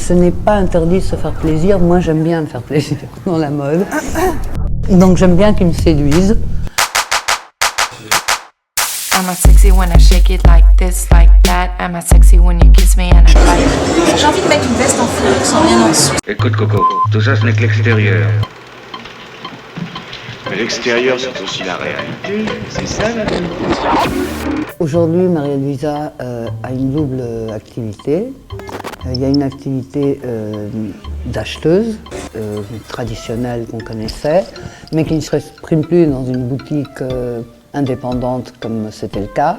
Ce n'est pas interdit de se faire plaisir. Moi, j'aime bien me faire plaisir dans la mode. Donc, j'aime bien qu'ils me séduisent. Am I sexy when I shake it like this, like that? Am I sexy when you kiss me and I bite? J'ai envie de mettre une veste en fourrure sans rien en dessous. Écoute Coco, tout ça ce n'est que l'extérieur. Mais l'extérieur c'est aussi la réalité, c'est ça la vie. Aujourd'hui, Maria-Luisa a une double activité. Il y a une activité d'acheteuse traditionnelle qu'on connaissait, mais qui ne s'exprime plus dans une boutique indépendante comme c'était le cas,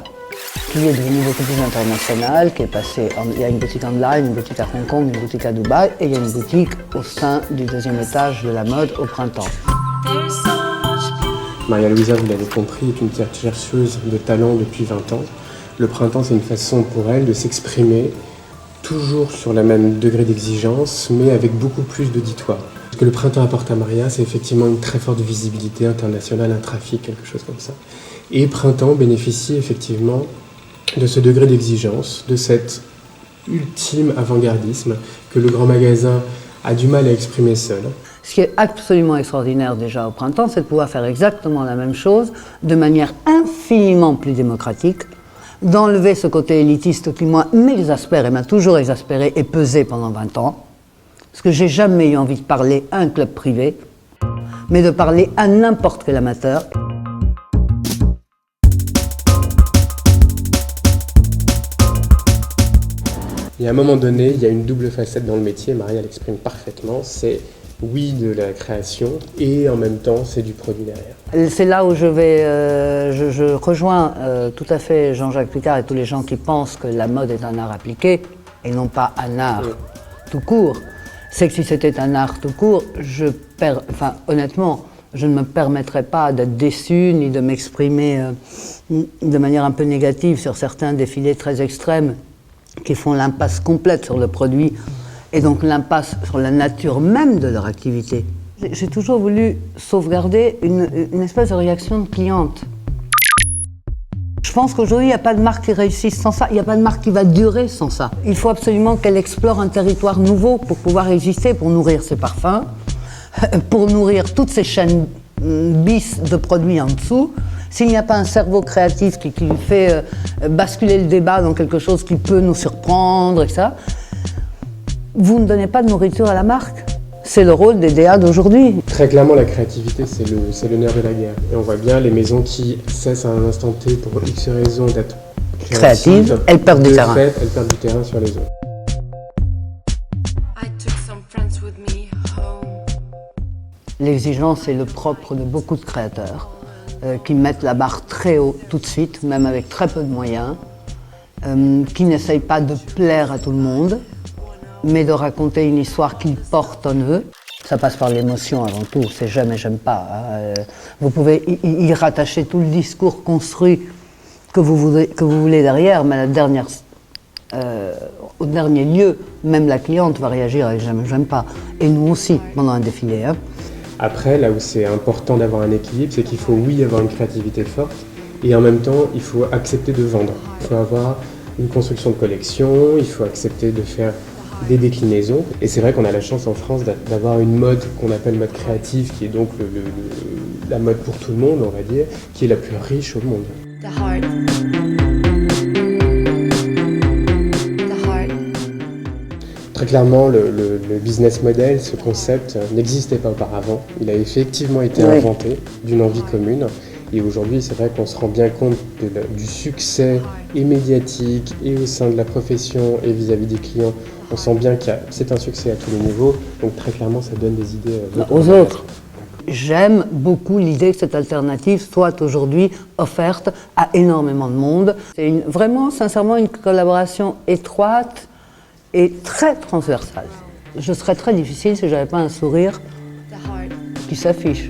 qui est devenue beaucoup plus internationale, qui est passée, il y a une boutique en Inde, une boutique à Hong Kong, une boutique à Dubaï, et il y a une boutique au sein du deuxième étage de la mode au printemps. Maria-Luisa, vous l'avez compris, est une chercheuse de talent depuis 20 ans. Le printemps, c'est une façon pour elle de s'exprimer, toujours sur le même degré d'exigence, mais avec beaucoup plus d'auditoire. Ce que le printemps apporte à Maria, c'est effectivement une très forte visibilité internationale, un trafic, quelque chose comme ça. Et printemps bénéficie effectivement de ce degré d'exigence, de cet ultime avant-gardisme que le grand magasin a du mal à exprimer seul. Ce qui est absolument extraordinaire déjà au printemps, c'est de pouvoir faire exactement la même chose de manière infiniment plus démocratique, d'enlever ce côté élitiste qui, moi, m'exaspère et m'a toujours exaspéré et pesé pendant 20 ans, parce que j'ai jamais eu envie de parler à un club privé, mais de parler à n'importe quel amateur. Et à un moment donné, il y a une double facette dans le métier, Maria l'exprime parfaitement, c'est oui de la création et en même temps c'est du produit derrière. C'est là où je rejoins tout à fait Jean-Jacques Picard et tous les gens qui pensent que la mode est un art appliqué et non pas un art tout court. C'est que si c'était un art tout court, honnêtement, je ne me permettrais pas d'être déçu ni de m'exprimer de manière un peu négative sur certains défilés très extrêmes qui font l'impasse complète sur le produit et donc l'impasse sur la nature même de leur activité. J'ai toujours voulu sauvegarder une espèce de réaction de cliente. Je pense qu'aujourd'hui, il n'y a pas de marque qui réussisse sans ça, il n'y a pas de marque qui va durer sans ça. Il faut absolument qu'elle explore un territoire nouveau pour pouvoir exister, pour nourrir ses parfums, pour nourrir toutes ces chaînes bis de produits en dessous. S'il n'y a pas un cerveau créatif qui fait basculer le débat dans quelque chose qui peut nous surprendre, etc., vous ne donnez pas de nourriture à la marque. C'est le rôle des DA d'aujourd'hui. Très clairement, la créativité, c'est le nerf de la guerre. Et on voit bien les maisons qui cessent à un instant T pour X raisons d'être créatives, elles perdent du terrain. Elles perdent du terrain sur les autres. L'exigence est le propre de beaucoup de créateurs qui mettent la barre très haut tout de suite, même avec très peu de moyens, qui n'essayent pas de plaire à tout le monde, mais de raconter une histoire qu'ils portent en eux. Ça passe par l'émotion avant tout, c'est jamais j'aime pas. Vous pouvez y rattacher tout le discours construit que vous voulez derrière, mais au dernier lieu, même la cliente va réagir avec jamais j'aime pas. Et nous aussi, pendant un défilé. Après, là où c'est important d'avoir un équilibre, c'est qu'il faut, oui, avoir une créativité forte, et en même temps, il faut accepter de vendre. Il faut avoir une construction de collection, il faut accepter de faire des déclinaisons. Et c'est vrai qu'on a la chance en France d'avoir une mode qu'on appelle mode créative, qui est donc la mode pour tout le monde, on va dire, qui est la plus riche au monde. Très clairement, le business model, ce concept, n'existait pas auparavant. Il a effectivement été inventé d'une envie commune. Et aujourd'hui, c'est vrai qu'on se rend bien compte du succès et médiatique et au sein de la profession et vis-à-vis des clients. On sent bien que c'est un succès à tous les niveaux. Donc très clairement, ça donne des idées aux autres. J'aime beaucoup l'idée que cette alternative soit aujourd'hui offerte à énormément de monde. C'est vraiment, sincèrement, une collaboration étroite et très transversale. Je serais très difficile si je n'avais pas un sourire qui s'affiche.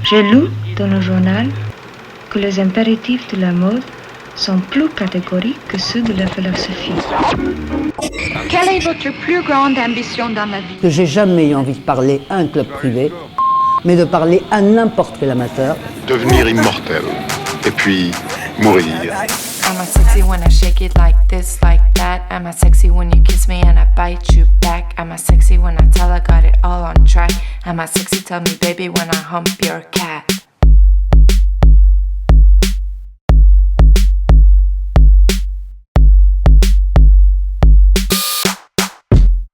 J'ai lu dans le journal que les impératifs de la mode sont plus catégoriques que ceux de la philosophie. Quelle est votre plus grande ambition dans la vie? Que j'ai jamais eu envie de parler à un club privé, mais de parler à n'importe quel amateur. Devenir immortel. et puis mourir. Am I sexy when I shake it like this, like that? Am I sexy when you kiss me and I bite you back? Am I sexy when I tell I got it all on track? Am I sexy, tell me baby, when I hump your cat?